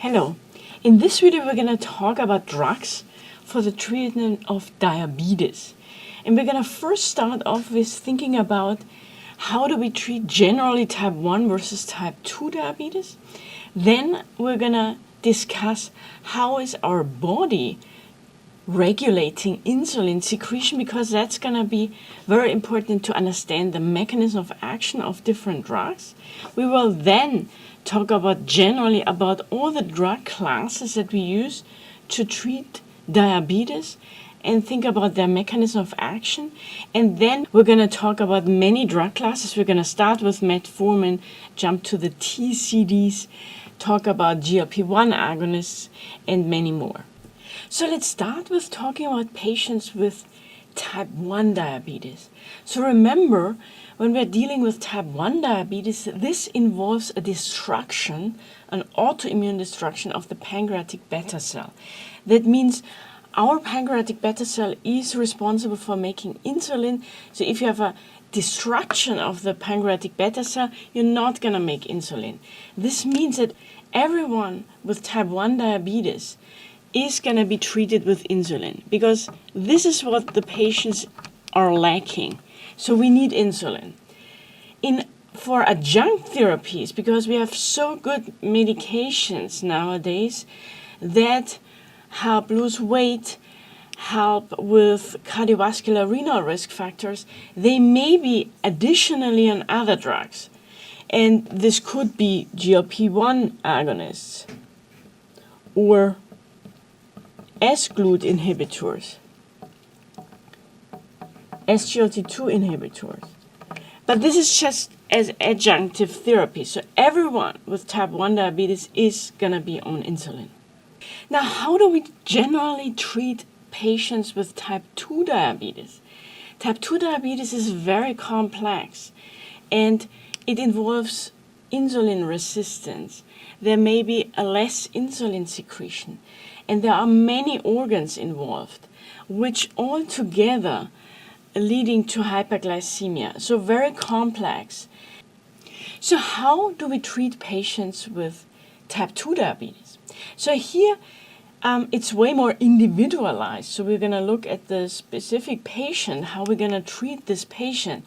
Hello. In this video we're going to talk about drugs for the treatment of diabetes. And we're going to first start off with thinking about how do we treat generally type 1 versus type 2 diabetes. Then we're going to discuss how is our body regulating insulin secretion, because that's going to be very important to understand the mechanism of action of different drugs. We will then talk about generally about all the drug classes that we use to treat diabetes and think about their mechanism of action. And then we're going to talk about many drug classes. We're going to start with metformin, jump to the TCDs, talk about GLP-1 agonists, and many more. So let's start with talking about patients with type 1 diabetes. So remember, when we're dealing with type 1 diabetes, this involves a destruction, an autoimmune destruction of the pancreatic beta cell. That means our pancreatic beta cell is responsible for making insulin. So if you have a destruction of the pancreatic beta cell, you're not going to make insulin. This means that everyone with type 1 diabetes is going to be treated with insulin, because this is what the patients are lacking. So we need insulin. For adjunct therapies, because we have so good medications nowadays that help lose weight, help with cardiovascular renal risk factors, they may be additionally on other drugs. And this could be GLP-1 agonists or S-GLUT inhibitors, SGLT2 inhibitors. But this is just as adjunctive therapy. So everyone with type 1 diabetes is going to be on insulin. Now, how do we generally treat patients with type 2 diabetes? Type 2 diabetes is very complex, and it involves insulin resistance. There may be a less insulin secretion, and there are many organs involved, which all together leading to hyperglycemia. So very complex. So how do we treat patients with type 2 diabetes? So here it's way more individualized. So we're going to look at the specific patient, how we're going to treat this patient.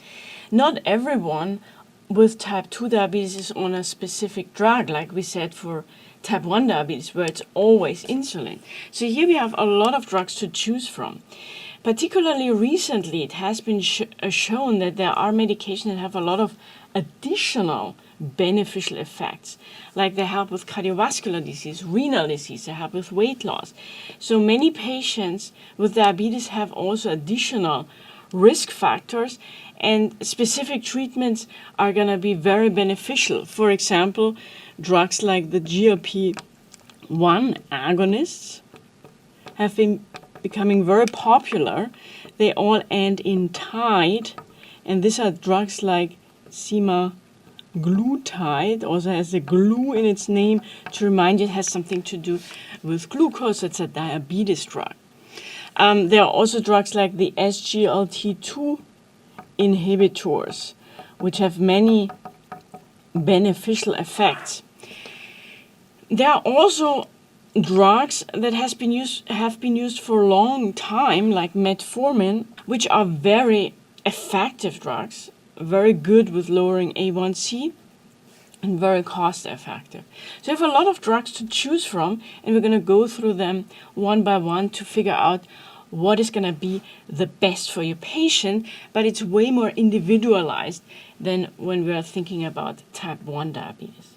Not everyone with type 2 diabetes is on a specific drug, like we said for type 1 diabetes, where it's always insulin. So here we have a lot of drugs to choose from. Particularly recently, it has been shown that there are medications that have a lot of additional beneficial effects, like they help with cardiovascular disease, renal disease, they help with weight loss. So many patients with diabetes have also additional risk factors, and specific treatments are going to be very beneficial. For example, drugs like the GLP-1 agonists have been becoming very popular. They all end in tide, and these are drugs like semaglutide, also has a glue in its name to remind you it has something to do with glucose. It's a diabetes drug. There are also drugs like the SGLT2 inhibitors, which have many beneficial effects. There are also drugs that have been used for a long time, like metformin, which are very effective drugs, very good with lowering A1C, and very cost effective. So we have a lot of drugs to choose from, and we're going to go through them one by one to figure out what is going to be the best for your patient, but it's way more individualized than when we are thinking about type 1 diabetes.